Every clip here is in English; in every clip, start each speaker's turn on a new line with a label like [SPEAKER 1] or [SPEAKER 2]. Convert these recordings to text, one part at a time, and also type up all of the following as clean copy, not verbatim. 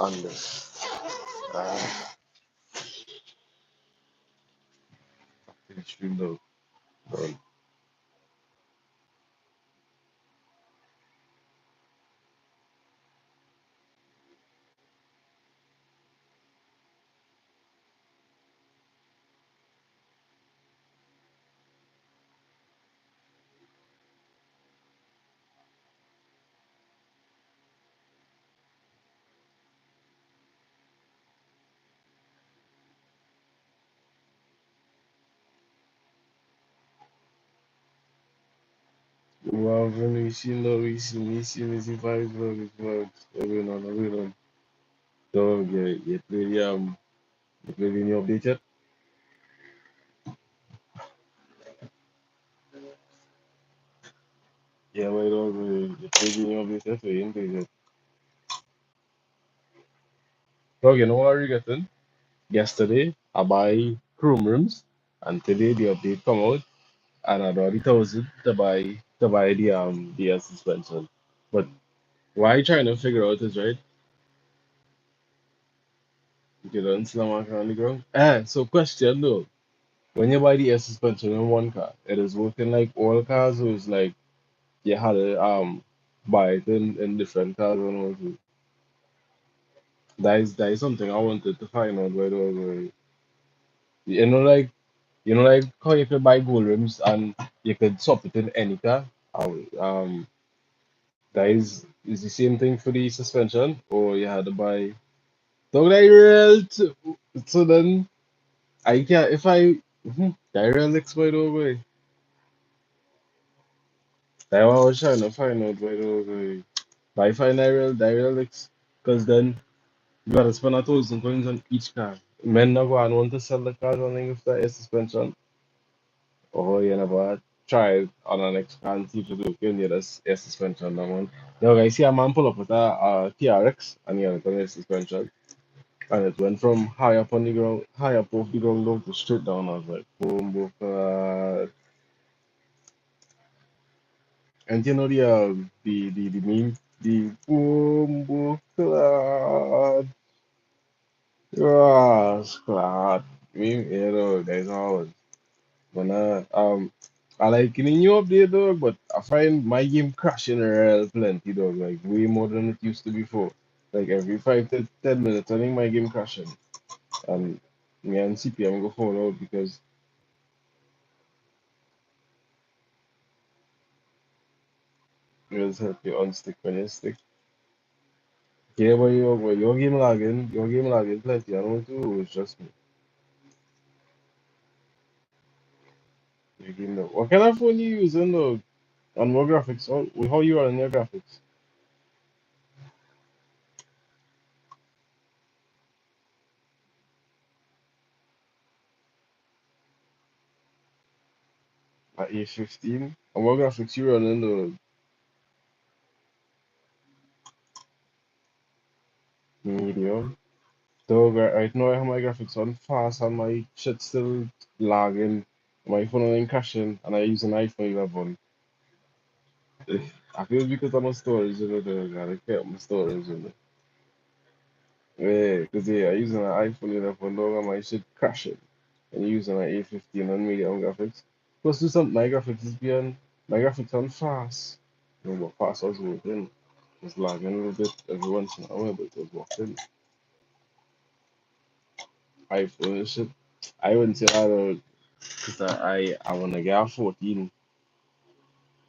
[SPEAKER 1] on this. Stream though. But well, when we see vibes, everyone on. So you play the new update yet? Yeah, my dog, you play the new update yet? So you ain't played it. Dog, you know what I regretting? Yesterday, I buy Chrome rooms, and today the update come out, and I already 1,000 to buy the air suspension. But why I trying to figure out is right. You don't slam on the ground. So question though. When you buy the air suspension in one car, it is working like all cars, or is like you had to buy it in different cars and all too. That is something I wanted to find out by the way. You know like how you could buy gold rims and you could swap it in any car. Um that is the same thing for the suspension, or you had to buy don't I real too. So then I can if I I real by the way. That's what I was trying to find out by the way. But I find I real because then you gotta spend 1,000 coins on each car. Men not go and want to sell the cars on if the air suspension, or you never try it on an next car and see if it's okay near the air suspension. That one. Now, I see a man pull up with a TRX and he had an air suspension, and it went from high up on the ground, high up off the ground down to straight down. I was like, boom, boom. And you know the meme, the boom, boom, clad meme, there's always. But I like in the new update dog, but I find my game crashing real plenty dog, like way more than it used to before. Like every 5 to 10 minutes, I think my game crashing. And me and CPM go phone out because it will help you unstick when you stick. Yeah, but your game lagging plenty. I don't know too, it's just me. Your game though. What kind of phone you using though? On what graphics? How you are on your graphics? At A15? And what graphics you running though? Medium. So right now I have my graphics on fast and my shit still lagging. My phone ain't crashing and I use an iPhone 11. I feel because I'm a storage, I care my storage. Yeah, because I use an iPhone 11 dog and my shit crashing. And using an A15 on medium graphics. Plus do something my graphics is beyond my graphics on fast. But fast was working. It's lagging a little bit every once in a while, but it was working. iPhone shit. I wouldn't say I don't because I wanna get a 14.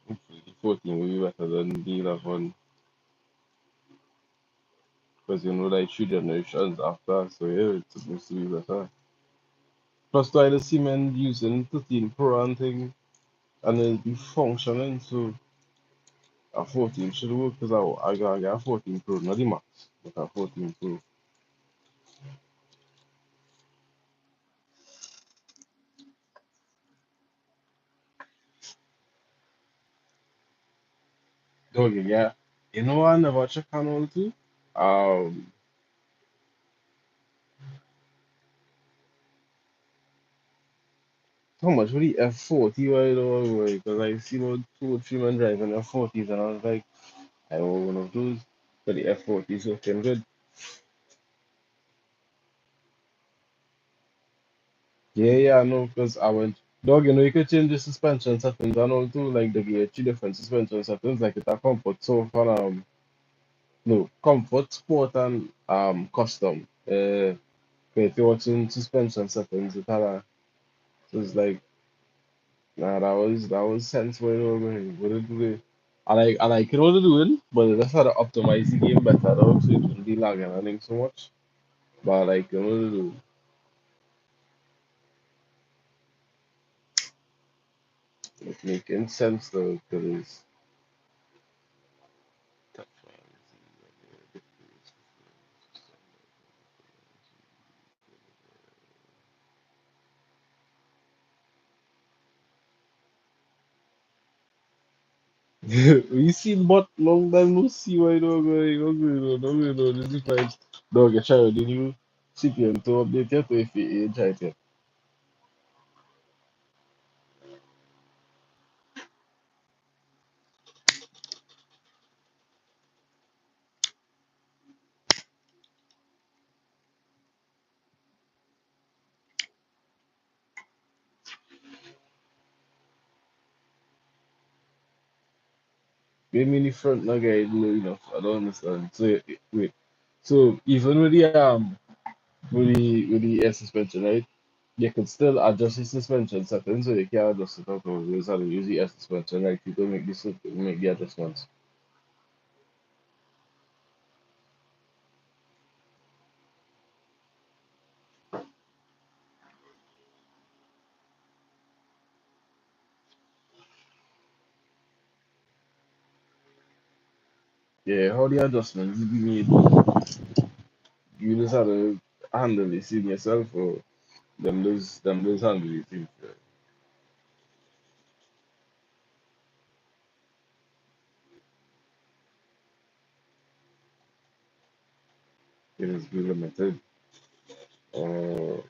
[SPEAKER 1] Hopefully the 14 will be better than the 11 because like 3 generations after, so yeah, it's supposed to be better. Plus, I the see men using 13 Pro and thing, and it'll be functioning, so a 14 should work because I gotta get a 14 Pro, not the Max, but a 14 Pro. Okay, yeah. You know what I never check on all too? Um, how much for the F40 right now? Because I see about 2 or 3 men driving F40s, and I was like, I want one of those. But the F40 is looking good. Yeah, I know, because I went, dog, you could change the suspension settings and all too, like the gear, three different suspension settings, like it's a comfort, so for, no, comfort, sport, and, custom. If you're watching suspension settings, so it's like, nah, that was sensible, what it do. I like it what they're doing, but they just had to optimize the game better, dog, so it wouldn't be lagging, I think, so much. But I like it what they do. It's making sense, though, because we seen but long time no see why don't go, this is like dog a child the new CPM to update it to if you age right here. Maybe in the front no guy low enough. I don't understand. So wait. So even with the air suspension, right? You can still adjust the suspension settings so you can adjust it out of use how to use the air suspension, right? You can make the adjustments. Yeah, how the adjustments be made, you just have to handle it in yourself or them those handle it. It is be limited. Uh,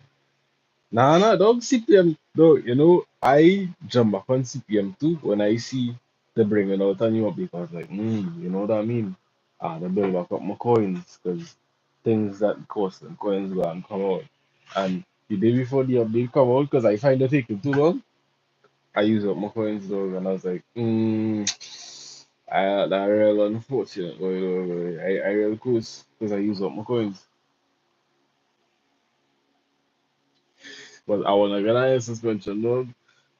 [SPEAKER 1] nah, dog CPM. Dog, I jump back on CPM too when I see they bringing out a new update. I was like, you know what I mean? They build back up my coins because things that cost them coins go and come out. And the day before the update come out, because I find it taking too long, I use up my coins, dog, and I was like, that real unfortunate. I real close because I use up my coins. But I wanna get a suspension dog,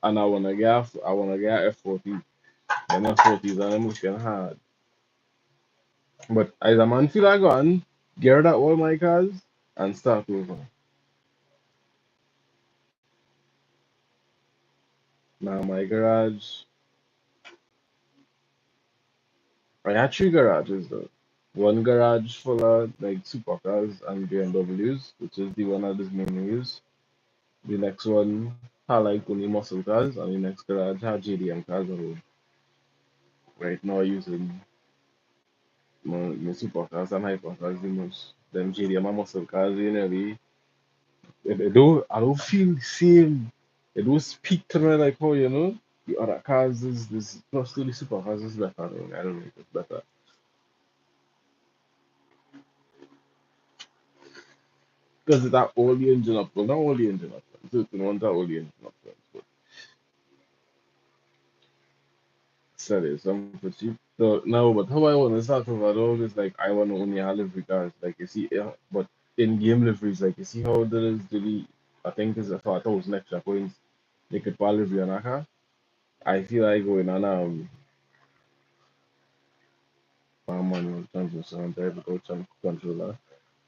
[SPEAKER 1] and I wanna get F40. And F40s are looking hard. But as a man feel I go and gear that all my cars and start over. Now my garage, I had three garages though. One garage full of like supercars and BMWs, which is the one I just mainly use. The next one had like only muscle cars, and the next garage had JDM cars alone. Right now using my supercars and hypercars the most. Them JDM and muscle cars, I don't feel the same. It don't speak to me like how the other cars is this plus to the supercars is better. I don't know if it's better. Because it's that all the engine up front, not all the engine up front. So it's one that all the engine up front. But sell it some for cheap. So now but how I wanna start over dog is like I wanna only have livery cars. Like you see but in game liveries, like you see how there is I think it's for 1,000 extra coins they could buy livery on a car. I feel like going on manual transmission drive without controller.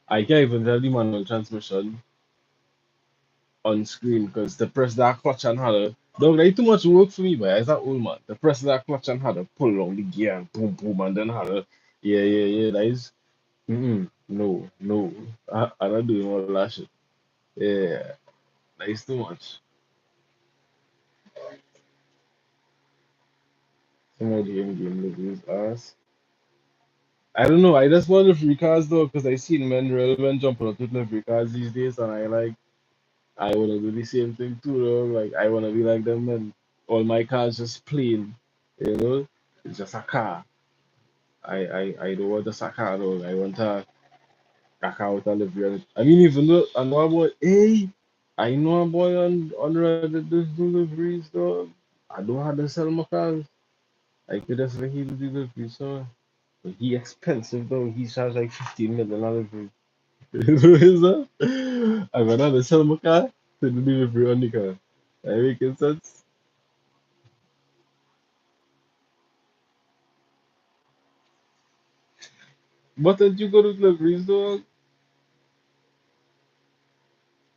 [SPEAKER 1] I can't even tell the manual transmission on screen because the press that clutch and how to don't like too much work for me, but as that old man, the press that clutch and how to pull on the gear and boom boom and then how to yeah that is no I'm not doing all that shit. Yeah, that is too much. Some of the in-game reviews ass. I don't know. I just want the free cars though because I seen men relevant jumping up with the free cars these days, and I wanna do the same thing too, though. Like I wanna be like them, and all my cars just plain, you know. It's just a car. I don't want just a car though. I want a car with a livery on it. I mean, even though I know about hey, I know a boy on Reddit does deliveries though. I don't have to sell my cars. I could just let him do delivery, so but he expensive though. He charge like 15 million on delivery. So is that? I went on to sell my car to the delivery on the car. That making sense? But then you go to deliveries though.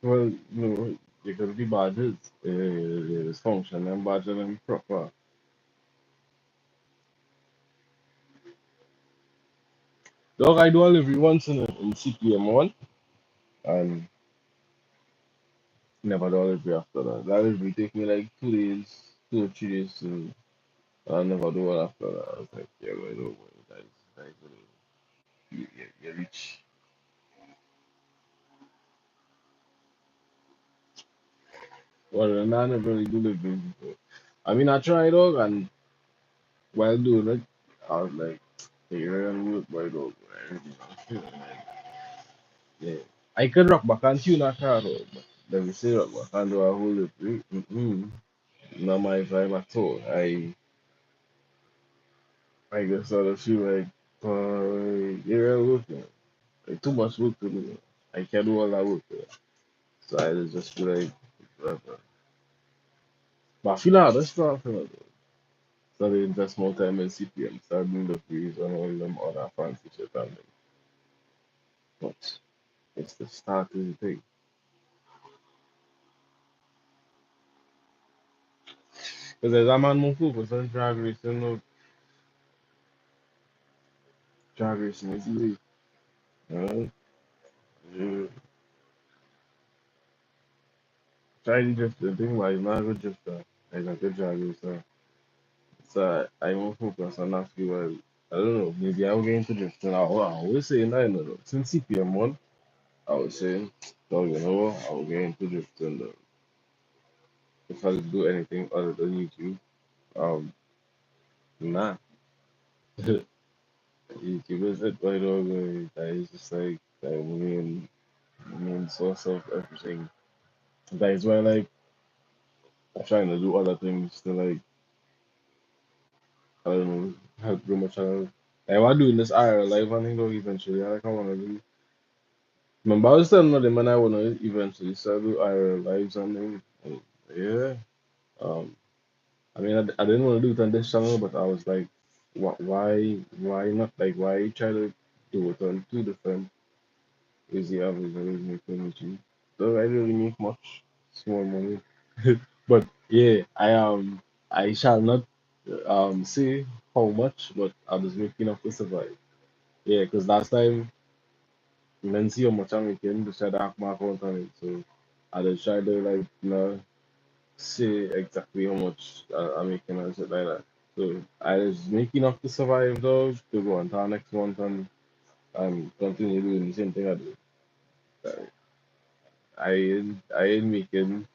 [SPEAKER 1] Well, no, you got to be badges. It's function and badge and proper. Dog, I do delivery once in CPM one and never do delivery after that. That delivery take me like 2 days, 2 or 3 days to. I never do it after that. I was like, yeah, well, no, that is you reach. Well, and I never really do delivery before. I mean, I tried dog, and while doing it, I was like, hey, you're gonna work by dog. I really don't feel like, yeah. I could rock back and tune a car, though, but let me say rock back and do a whole delivery. Not my vibe at all. I guess sort of feel like, you're working. Like, too much work to do. I can't do all that work. So I just feel like, whatever. But I feel like that's not for it. So they invest more time in CPM, start doing the freeze and all them other fancy shit and them. But it's the start of the thing. Because there's a man more focused on drag racing, no drag racing is easy. Uh, you try to drift the thing, but it's not a good drifter. It's a good drag racer. So I'm more focused on that feel well. I don't know, maybe I'll get into drifting. I always saying that, you know, since CPM one, I was saying, no, you know what, I'll get into drifting. If I do anything other than YouTube, um, nah. YouTube is it right over. That is just like the main source of everything. That is why like I'm trying to do other things to like I don't know help grow my channel. Like I'm doing this IR live and thing though eventually. Like I wanna do. Remember I was telling them and I wanna eventually start do IR lives and things. And, yeah. Um. I mean I didn't want to do it on this channel, but I was like, why not? Like why try to do it on two different is the average I was making with you. So I really make much small money. But yeah, I shall not say how much, but I was making enough to survive. Yeah, because last time I didn't see how much I'm making, just tried to hack my account on it. So I just tried to like say exactly how much I'm making and shit like that. So I was making enough to survive though, to go on to our next month and continue doing the same thing I do. Uh, I ain't making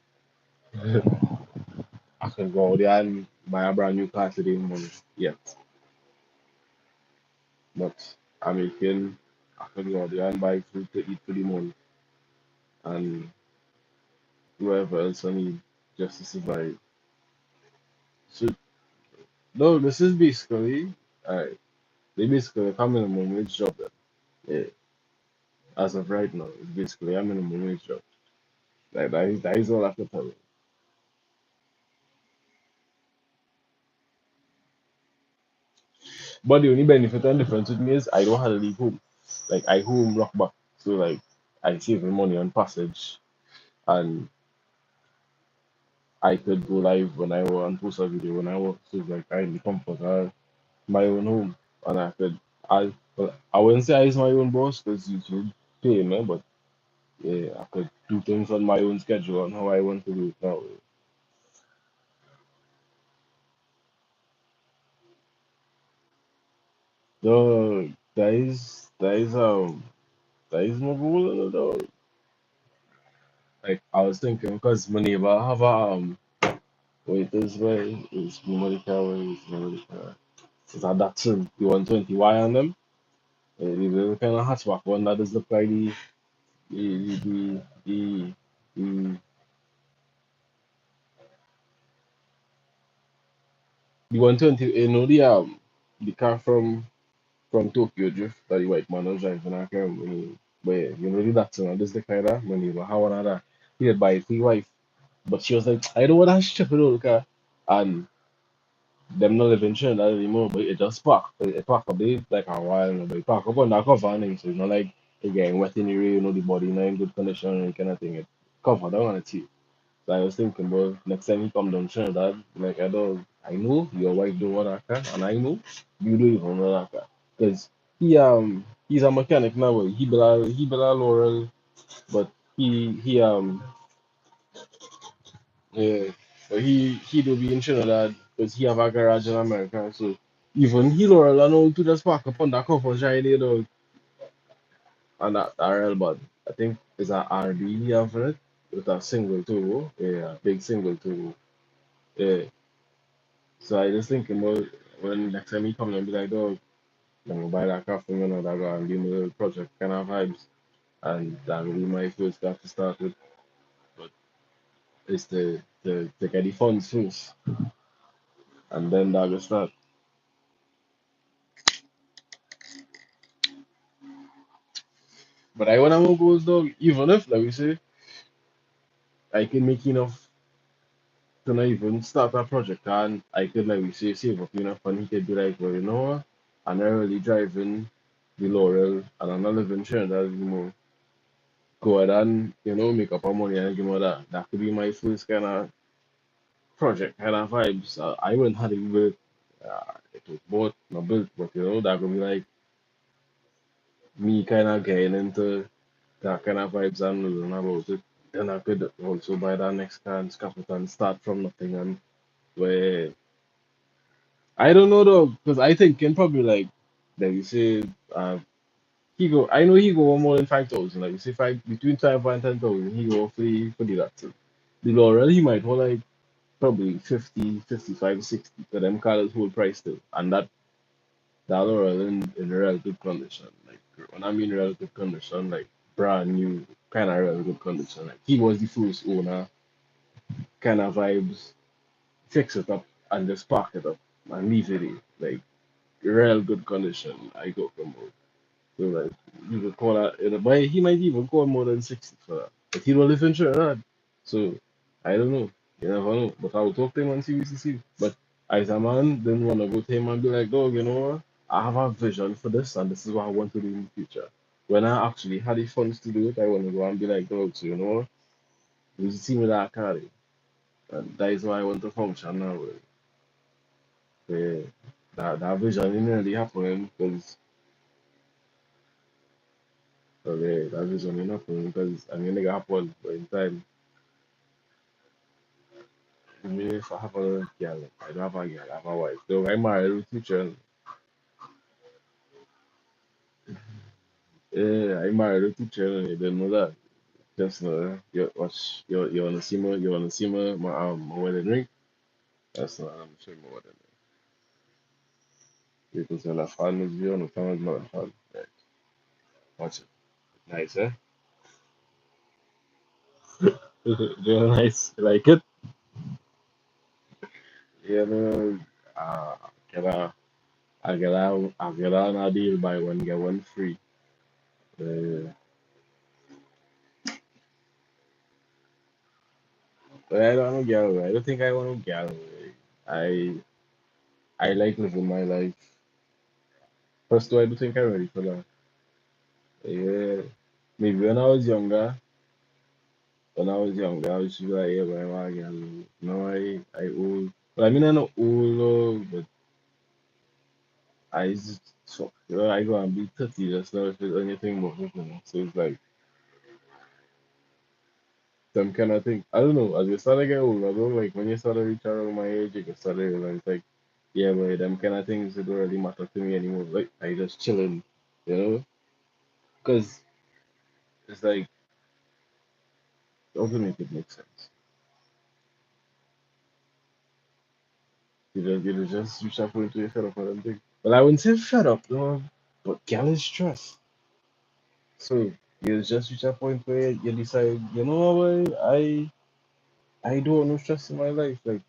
[SPEAKER 1] I can go out there and buy a brand new car today money yet. But I'm making I can go out there and buy food to eat for the month and whatever else I need just to survive. So no, this is basically alright. They basically a minimum wage job then. Yeah. As of right now, it's basically a minimum wage job. Like that is all I can tell you. But the only benefit and difference with me is I don't have to leave home. Like I home rock back. So like I save the money on passage and I could go live when I want and post a video when I want. So it's like I in the comfort of my own home, and I could well, I wouldn't say I is my own boss because YouTube pay me, but yeah, I could do things on my own schedule and how I want to do it now. So that is my goal, though. Like I was thinking because my neighbor have a wait this way is Monica way is Monica. It's a Datsun the 120Y on them. The kind of hatchback one that does look like the the the the, The 120, the car from Tokyo Drift that the white man was driving. I can't remember. But yeah, the Datsun, this the kind of money, but how another he had buy it for his wife. But she was like, I don't want that stupid old car. And them not living Trinidad anymore, but it just park. It park up there like a while, but it park up on that cover and thing, so it's not like it getting wet in the rain, the body not in good condition and kind of thing. It cover down on it too. So I was thinking, about next time you come down Trinidad, like I know your wife don't want that car, and I know you don't even want that car, because he's a mechanic now. He built a Laurel, but he yeah, but he do be in Trinidad because he have a garage in America. So even he Laurel I know to just park up on that cover shiny dog and that I.R.L. but I think it's a RB he have for it with a single turbo. Yeah, big single turbo. Yeah. So I just thinking about when next time he come and be like, dog, I'm gonna buy that car from you know that go and give me the project kind of vibes. And that will be my first car to start with. But it's to get the funds first and then that will start. But I wanna go goals dog, even if like we say I can make enough to not even start a project and I could like we say save up enough and he could be like, well you know what? I'm not really driving the Laurel and I'm not living Trinidad anymore. Go ahead and make up our money and give me that. That could be my first kind of project kind of vibes. I wouldn't have it built. It was bought, not built, but that could be like me kind of getting into that kind of vibes and learn about it. Then I could also buy that next car and scrap it and start from nothing and where I don't know though, because I think can probably like you say I know he go more than 5,000. Like you say five between 5 and 10,000 he go for the that thing. The Laurel he might go like probably 50, 55, 60 for them cars whole price still. And that Laurel in real good condition. Like when I mean real good condition, like brand new kind of real good condition. Like he was the first owner kind of vibes, fix it up and just park it up and leave it in. Like real good condition. I go from home. So like you could call that but he might even call more than 60 for that. But he don't live in Trinidad. So I don't know. You never know. But I will talk to him and see what he see. But as a man, then wanna go to him and be like, dog, you know what? I have a vision for this and this is what I want to do in the future. When I actually had the funds to do it, I wanna go and be like, dog, so you know what? You see me that carry. And that is why I want to function now. Yeah, that vision didn't really happen because okay, that vision didn't happen because I mean nigga happen but in time. I mean if I have a girl, I don't have a girl, I have a wife. So I married with two children. Yeah, I married with two children, you didn't know that. Just know you wanna see my wedding ring? That's not I'm showing my wedding ring. Because when I found this video, I found my fan. Right, watch it. Nice, eh? Real nice. You like it? Yeah, no, can I get on a deal buy one get one free. Uh, but I don't know girl. I don't think I want to girl. I I like living my life. First of all, I don't think I'm ready for that. Yeah, maybe when I was just like, yeah, but I want a girl. Now I old. But I mean, I'm not old, but I just so I go and be 30 just now if it's anything but nothing. So it's like some kind of thing. I don't know. As you start to get old, I don't like when you start to reach around my age, you can start to realize like, yeah, but them kind of things that don't really matter to me anymore. Like I just chilling, you know? Because it's like it doesn't make sense. You just reach a point where you're fed up with them things. Well, I wouldn't say fed up, no, but girl is stressed. So you just reach a point where you decide, you know what, I don't want no stress in my life. Like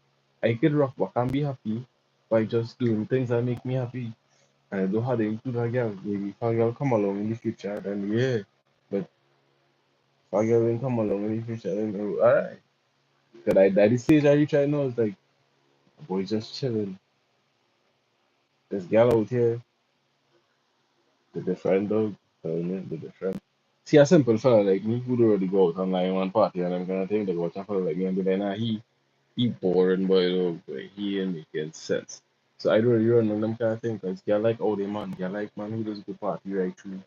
[SPEAKER 1] I could rock back and be happy, by just doing things that make me happy. And I don't have to include a girl. Maybe if a girl come along in the future, then yeah. But if a girl didn't come along in the future, then oh, alright. Cause at the stage I reach right now, it's like, boy, just chilling. This girl out here, the different dog, the different. See, a simple fella like me who don't really go out and like one party and I'm gonna think they watch a fella like me and be like, nah, he boring boy, dog, boy. He ain't making sense. So I don't really run on them kind of thing because girl like all the man, girl like man who does good party right through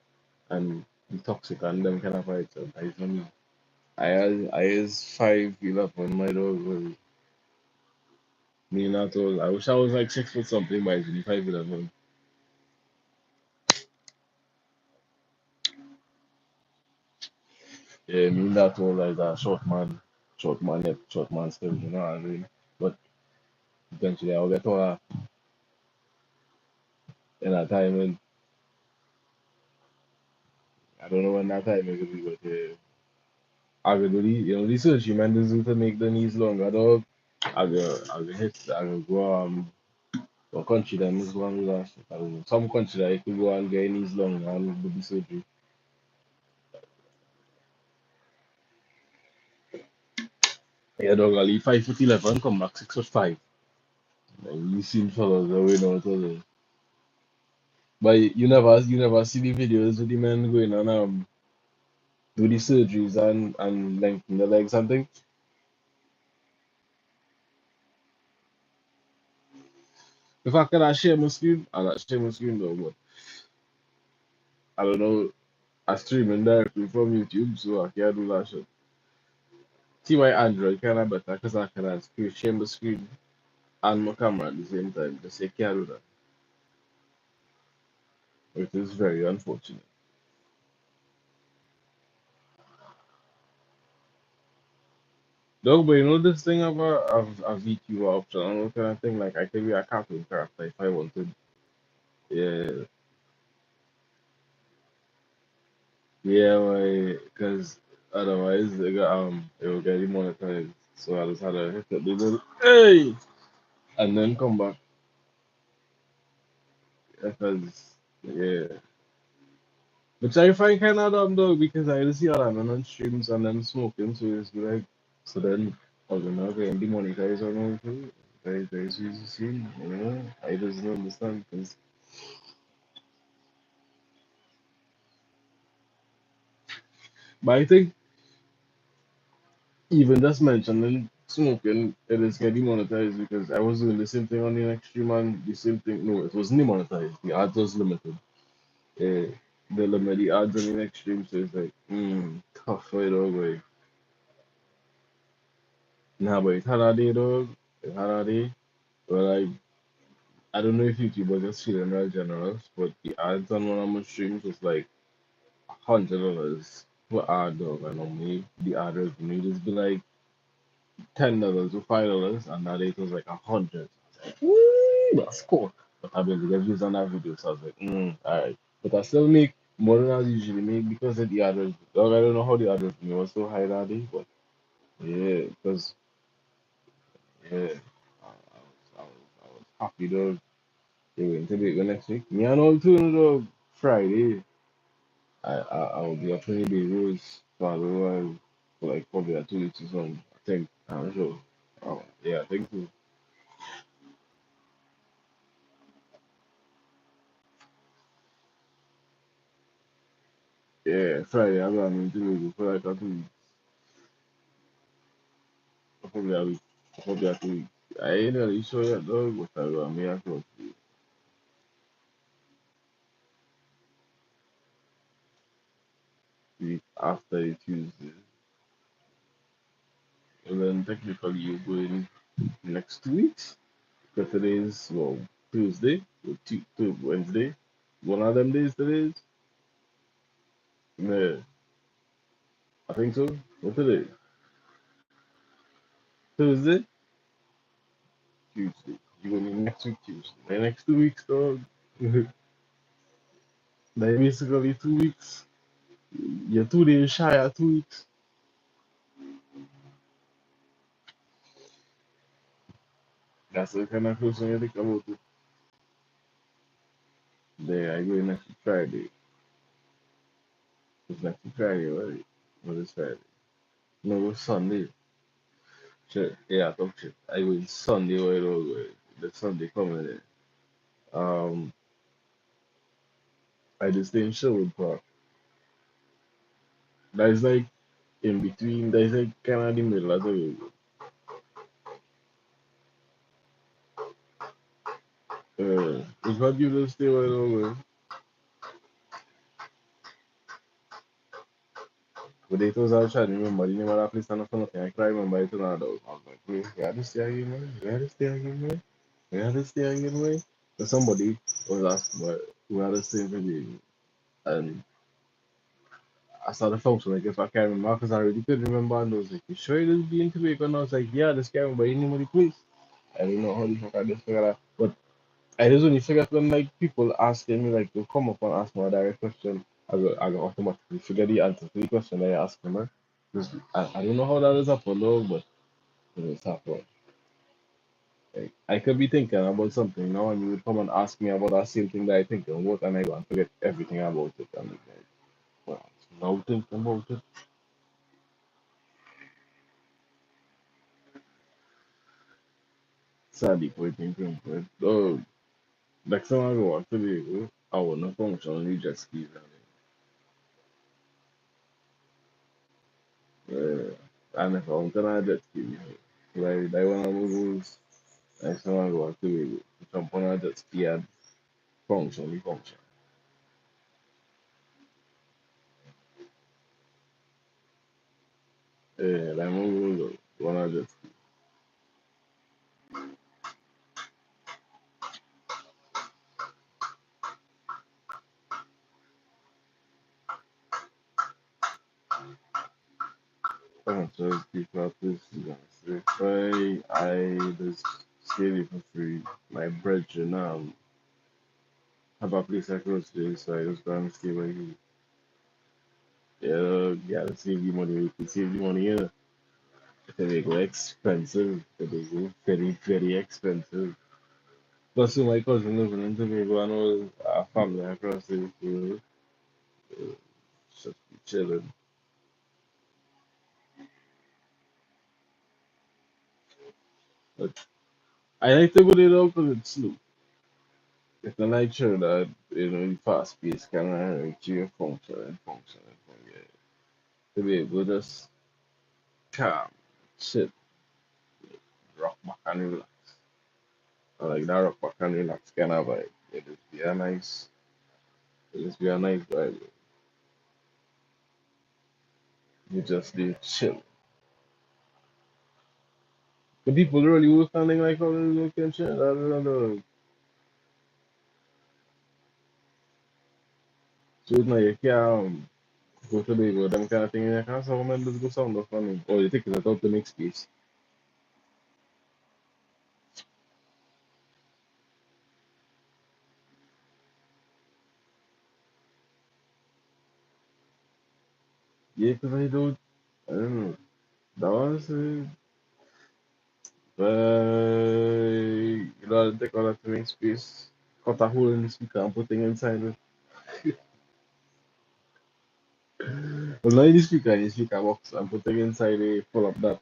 [SPEAKER 1] and be toxic and them kind of vibes. So that is not me. I is 5'11", my dog. Me not all. I wish I was like 6 foot something, but it's really 5'11". Yeah, me not all like that short man, yet short man still, you know what I mean? But eventually I'll get all that in that time, and I don't know when that time is gonna be, but I will do the, research you man do to make the knees longer, dog. I will go what country that is going to do that shit. I don't know. Some country that you could go and get knees longer and do the surgery. Yeah, dog, I'll leave 5'11", come back 6'5". And you seen fellas that way now tell you. But you never see the videos of the men going and do the surgeries and lengthen the legs and things. If I can I share my screen, I'll not share my screen though, but I don't know. I streaming directly from YouTube, so I can't do that shit. See my Android kinda better because I can share my screen and my camera at the same time. Just I can't do that. Which is very unfortunate. Dog, but you know this thing of VTuber option and all kind of thing, like I could be a cartoon character if I wanted. Yeah. Yeah, because otherwise it will get demonetized. So I just had to hit the little hey and then come back because yeah. Which I find kind of dumb though because I just see all them on streams and them smoking, so it's like so then I don't know getting demonetized or not too. Very easy to see, you know. I just don't understand because but I think even just mentioning smoking, it is getting demonetized because I was doing the same thing on the next stream and the same thing. No, it wasn't demonetized. The ads was limited. Uh, the limit, the ads on the next stream, so it's like, tough fight, dog. Like, nah, but it had a day, dog. It had a day. But I don't know if YouTube was just feeling real generous, but the ads on one of my streams was like $100 per ad, dog. And normally the ad revenue just be like $10 or $5, and that it was like 100. Woo, that's cool. But I barely get views on that video, so I was like, alright. But I still make more than I usually make because of the others. Dog, I don't know how the others was so high that day, but yeah, because yeah, I was happy dog. They went to the next week. Me and all two dog Friday. I'll be a 20-day rose for a little while, for like probably a 2 weeks or something. I think I'm sure. Oh, yeah, I think so. Yeah, Friday I'm going to do for like a 2 weeks. Probably a week. Probably a 2 weeks. I ain't really sure yet though, but I may have to week after the Tuesday. And then technically you're going next 2 weeks. Because today's well Tuesday, or Wednesday. One of them days today is? Yeah, I think so. What today? Tuesday? Tuesday. You're going to next week Tuesday. The next 2 weeks dog. Like basically 2 weeks. You're 2 days shy of 2 weeks. That's the kind of person you think about it. There, I go next Friday. It's next Friday, right? What is Friday? No, it's Sunday. Shit. Yeah, talk shit. I go in Sunday, right over. The Sunday coming in. I just stay in Sherwood Park. That is like in between, that is like kind of the middle of the road. It's what you just stay right over. But they told us I tried to remember the name of that place and for nothing. I can't remember it now though. I was like, wait, we had to stay again, man. We had to stay again, man. We had to stay again, man. So somebody was asking what we had to stay today. And I saw the function, like if I can't remember, because I already couldn't remember. And I was like, you sure this be in Tobago? And I was like, yeah, this can't remember the name of the place. I don't know how the fuck I just figured out. But I just only forget when like people asking me like to come up and ask me a direct question. I go automatically forget the answer to the question that I asked them. I don't know how that is happened though, but it's happened. Like, I could be thinking about something now, and you would come and ask me about that same thing that I think about, and I go and forget everything about it. And it's like, well, now thinking about it, sadly, for thinking about it. Oh, next time I go actually, I want to function on the jet skis. And if I want to jet ski, like, I want to move. Next time I go actually, jump on a jet ski and function. Yeah, like, move, one of jet just because this is why I just stay it for free. My brethren have a place across there, so I just go and stay by here. Yeah, gotta save the money. We can save the money here. They go expensive. They go very expensive. Plus, my cousin living in Tobago and all our family across there, so just be chilling. But I like to go there though because it's slow. It's not like sure that the fast pace can reach your function. Yeah. To be able to just calm, sit, rock back and relax. I like that rock back and relax kind of vibe. It just be a nice vibe. You just do chill. The people really were standing like all this looking shit. I don't know. So it's not you can go to the go them kind of thing. You can't sound members go sound off funny. Or you take it out to make space. Yeah, because I don't know. That was you know, take all that to make space. Cut a hole in the speaker and put thing inside it. Well, not in the speaker box and put thing inside it, pull up that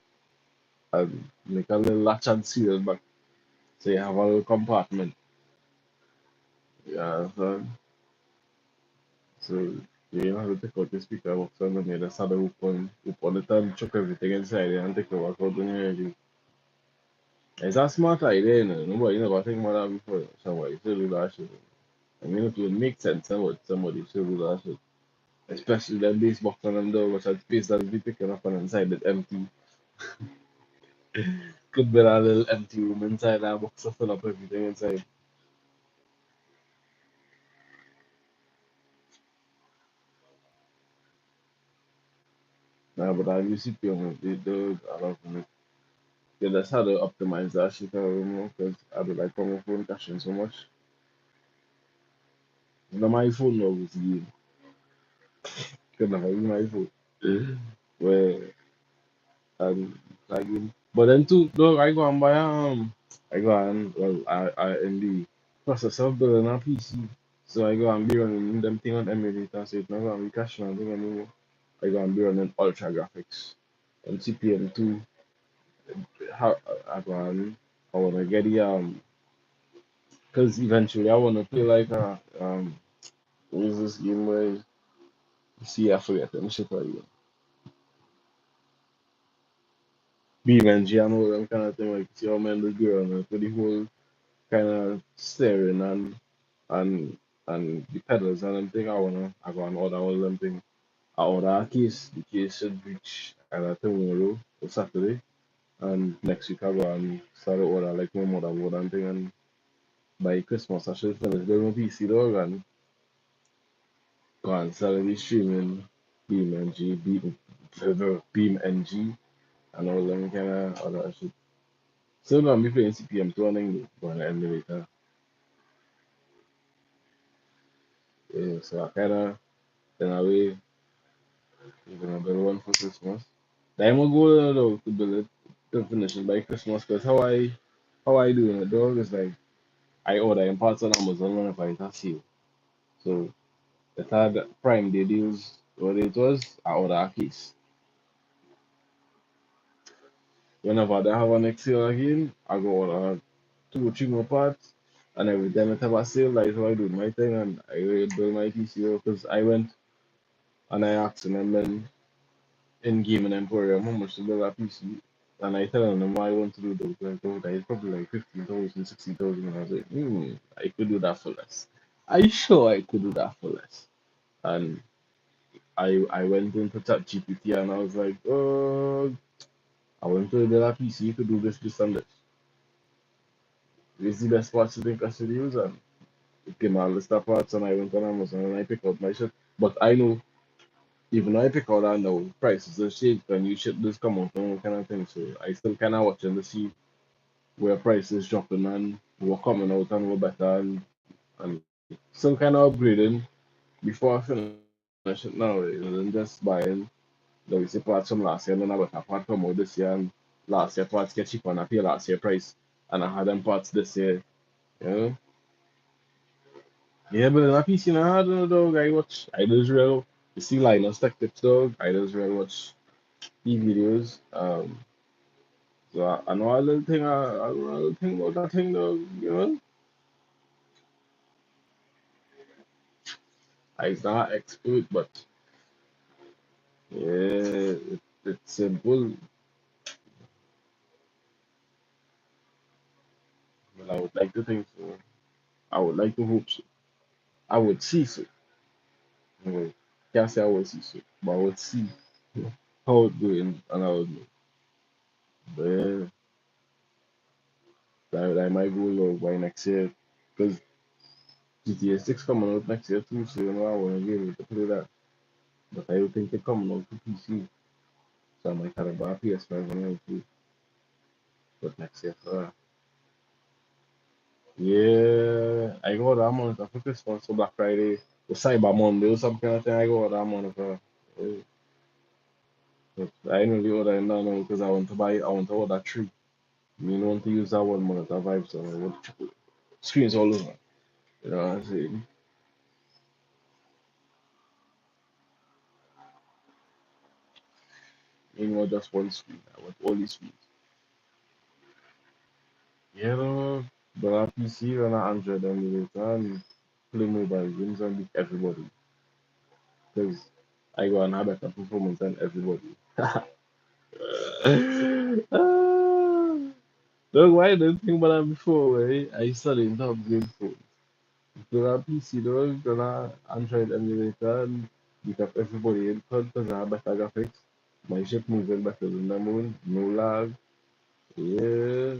[SPEAKER 1] and make a little latch and seal back. So you have a little compartment. Yeah, so you don't have to take out the speaker box and then you just have the hook on the time, chuck everything inside it and take it back out when you're ready. It's a smart idea, you know. Nobody never think about that before. Somebody should do that shit. I mean, it would make sense somebody should do that shit. Especially the base box on them door, which has space that will be taken up and inside it empty. Could be a little empty room inside that box to fill up everything inside. Nah, but I use CPM, they do a lot of it. Yeah, that's how to optimize that shit a little more because I do like on my phone caching so much. Now my phone now is game. Because now I use my phone. Where I'm lagging. But then too, dog, I go and buy I go and well, I in the process of building a PC, so I go and be running them thing on emulator, so it's not gonna be crashing and thing anymore. I go and be running ultra graphics on CPM two. How I go and I wanna get the because eventually I wanna play like a what is this game where you see I forget them shit like BeamNG and all them kind of thing like see how men the girl and for the whole kind of staring and and the pedals and them thing I wanna order all them thing. I order a case. The case should reach either tomorrow or Saturday. And next week I go and start to order like my motherboard and thing and by Christmas I should finish doing my PC dog and go and sell the streaming BeamNG, BeamNG and all them kind of other shit. Still gonna be playing CPM 2 and going to end later. Yeah, so I kinda in a way you're gonna build one for Christmas. Time will go though to build it to finish it by Christmas because how I do it dog is like I order in parts on Amazon whenever it's a sale. So the third Prime Day deals what it was, I order a case. Whenever they have a next sale again, I go order two or three more parts. And every time it have a sale, that is how I do my thing and I really build my PC because I went and I asked them then in Gaming Emporium how much to build a PC. And I tell them what I want to do those like oh, that is probably like 15,000, 60,000. And I was like, I could do that for less. Are you sure I could do that for less? And I went into ChatGPT and I was like, oh, I want to build a PC to do this, and this. This is the best parts you think I should use. And it came out list of parts and I went on Amazon and I picked out my shit. But I know even though I pick out and the prices have changed and new shit does come out and all kind of thing. So I still kind of watching to see where prices dropping and what coming out and what better and still kind of upgrading before I finish it now rather than just buying the easy parts from last year and then I got a part come out this year and last year parts get cheaper and I pay last year price and I had them parts this year, you know. Yeah, but in a PC now I don't know dog I watch I just real you see Linus Tech Tips dog, I just real watch videos. So I know a little thing I know a little thing about that thing dog, you know. I'm not expert but yeah, it's simple. Well, I would like to think so. I would like to hope so. I would see so. Well, can't say I would see so, but I would see how it going and I would know. But yeah, that might go low by next year. Because GTA 6 coming out next year too, so you know I want to be able to play that. But I don't think it's coming out to PC. So I might have to buy a PS5 and all too. But next year for that. Yeah, I got that monitor for Christmas for Black Friday, or Cyber Monday or some kind of thing. I got that monitor. Yeah, but I know the order now because I want to order three. Me don't want to use that one monitor vibe, so I want to screens all over. You know what I'm saying? You know, just one screen. I want all these screens. Yeah, no, but on PC and on Android emulator and play mobile games and beat everybody. Because I got an better performance than everybody. Ah, look, why I didn't think about that before, right? I started to upgrade phones. So that PC though, gonna Android emulator and beat up everybody in front because I have better graphics. My ship moving better than the moon, no lag. Yeah,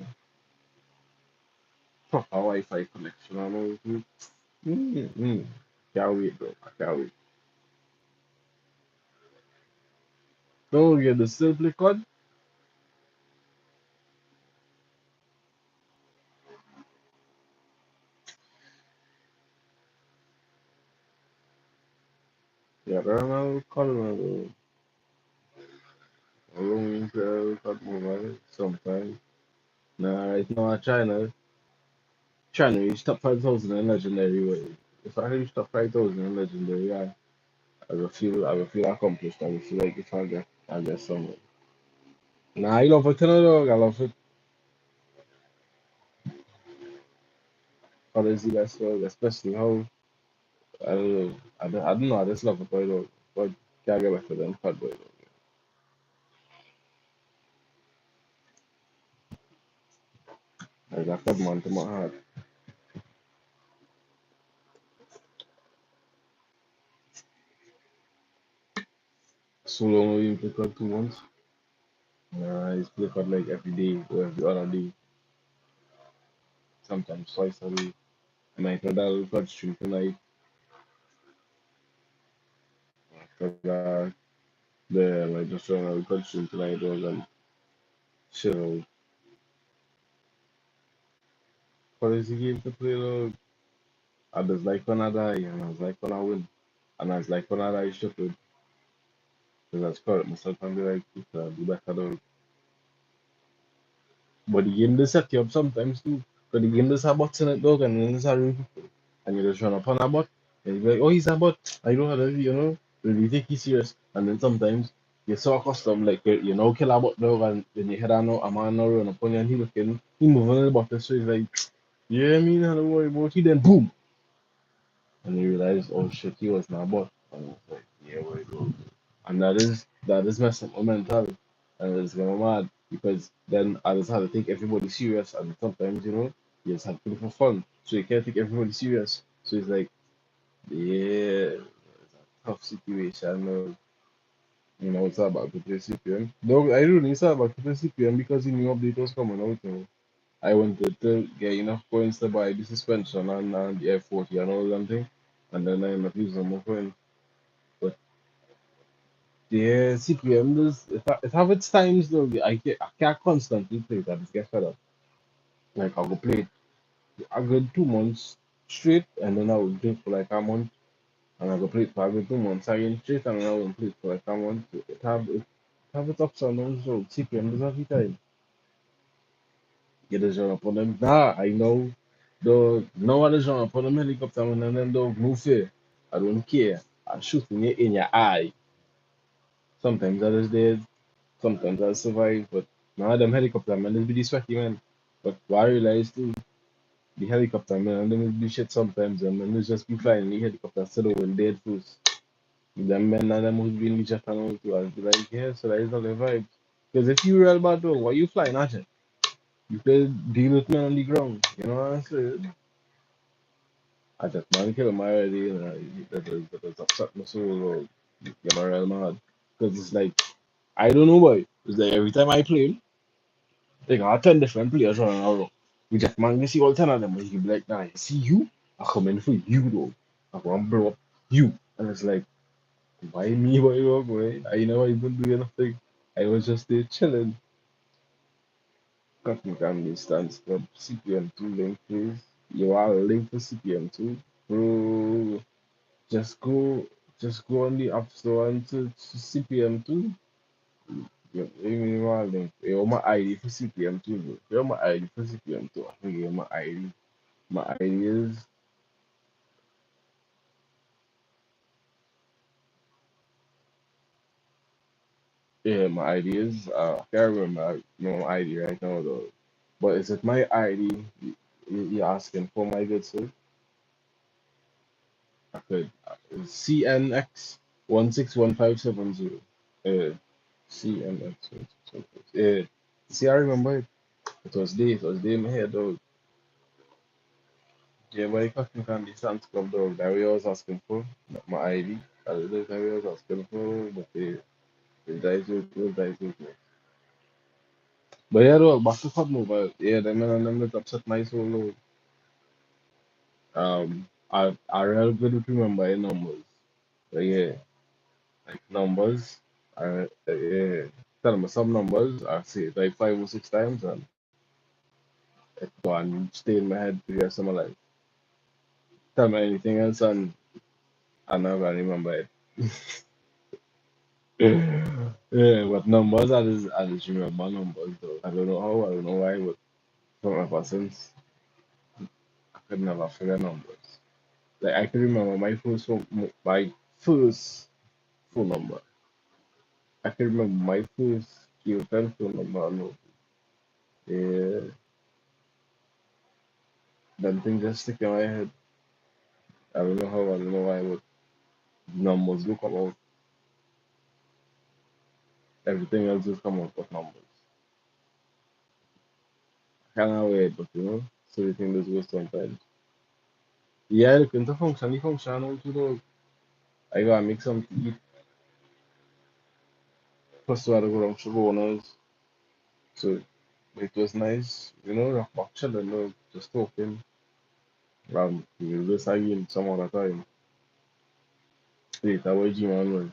[SPEAKER 1] proper Wi-Fi connection and everything. Mm-hmm. Can't wait, bro. I can't wait. Don't get the simple code. Yeah, Ronald Colorado. I don't cut mobile sometimes. Nah, right now I trying to reach top 5,000 in legendary way. If I reach top 5,000 in legendary, I will feel accomplished. I will feel like if I get somewhere. Nah, I love it, you know, dog. I love it. Honestly, that's dog, especially how I don't know. I don't know. I just love it, boy, dog. But can't get back to them, fat boy, dog. Like that fat man to my heart. So long we play COD 2 months. Nah, he's play COD like every day or every other day, sometimes twice a day. And I thought that COD stream tonight. After that, then I just trying to COD stream tonight, dog, and chill. What is the game to play, dog? I just like when I die, and I was like when I win. And I was like when I die, stupid. Because I score it myself and be like, do better, dog. But the game does set you up sometimes too. But the game does have bots in it, dog, and then there's a room. And you just run up on a bot, and you be like, oh, he's a bot. I don't know how to, really take you serious. And then sometimes you're so accustomed, like, you know, kill a bot, dog, and then you head on out, a man now run up on you, and he looking, he moving on the bot, so he's like, yeah, I mean, don't worry about it. Then boom. And you realize, oh shit, he was not a bot. And it's like, yeah, where it goes. And that is messing up my mental. And it's gonna mad because then I just had to take everybody serious and sometimes, you just have to do it for fun. So you can't take everybody serious. So it's like, yeah, it's a tough situation. It's about to play CPM. Though I really it's about to play CPM because the new update was coming out. I wanted to get enough coins to buy the suspension and the F40 and all that thing. And then I end up using more coins. But yeah, CPM does it have its times though. I can't constantly play it. I just get fed up. Like I'll go play it a good 2 months straight, and then I will play it for like a month, and I go play it for a good 2 months again straight, and then I will play it for like a month. It have its ups and downs. So CPM does have the time. You just run up on them. Nah, I know. Though no one is run up on them helicopter and then don't move here. I don't care. I shoot in your eye. Sometimes I just dead. Sometimes I survive, but none of them helicopter man, they be the sweaty man. But what I realize too, the helicopter man, and them will do shit sometimes, and then they just be flying in the helicopter instead of when dead first. Them men and them who's been in the jet and all too, I'll be like, yeah, so that is all the vibe. Because if you real bad though, why you flying at it? You could deal with men on the ground, you know what I'm saying? I just man kill him already, that is upset my soul, or get my real mad. Because it's like, I don't know why. It's like every time I play, they got 10 different players running around. We just man, you see all 10 of them, but you be like, nah, you see you? I come in for you though. I want to blow up you. And it's like, why me, why you, boy? I never even do anything. I was just there chilling. Cutting can distance, but CPM2 link, please. You are a link for CPM2. Bro, just go, just go on the App Store and to CPM2. You are a link. You're my ID for CPM2, bro. You're my ID for CPM2. I think you're my ID. My ID is, yeah, my ID is, I can't remember my ID right now though. But is it my ID you're asking for, my good sir? I could, CNX 161570. Yeah, CNX 161570. Yeah. See, I remember it. It was day in my head, dog. Yeah, but you fucking can't be Sam's Club, dog. That way I was asking for, not my ID. That way I was asking for, but they died with me. But yeah, though, back to Cod Mobile. Yeah, them and them that upset my soul, though. I really good to remember your numbers. But yeah, like numbers, yeah, tell me some numbers, I see it like 5 or 6 times, and it go and stay in my head for the rest of my life. Tell me anything else, and I'm not gonna remember it. Yeah, but numbers, I just remember numbers though. I don't know how, I don't know why, but from ever since, I could never figure numbers. Like I can remember my first phone number. I can remember my first Q10 phone number. No, yeah, that thing just stick in my head. I don't know how, I don't know why, but numbers do come out. Everything else just come out of numbers. Kind of weird, but so the thing just goes sometimes. Yeah, look into the function out, I gotta make some tea. First, I gotta go down to Rona's. So it was nice, rock back chilling, just talking. We'll do this again some other time. Later, what do you want?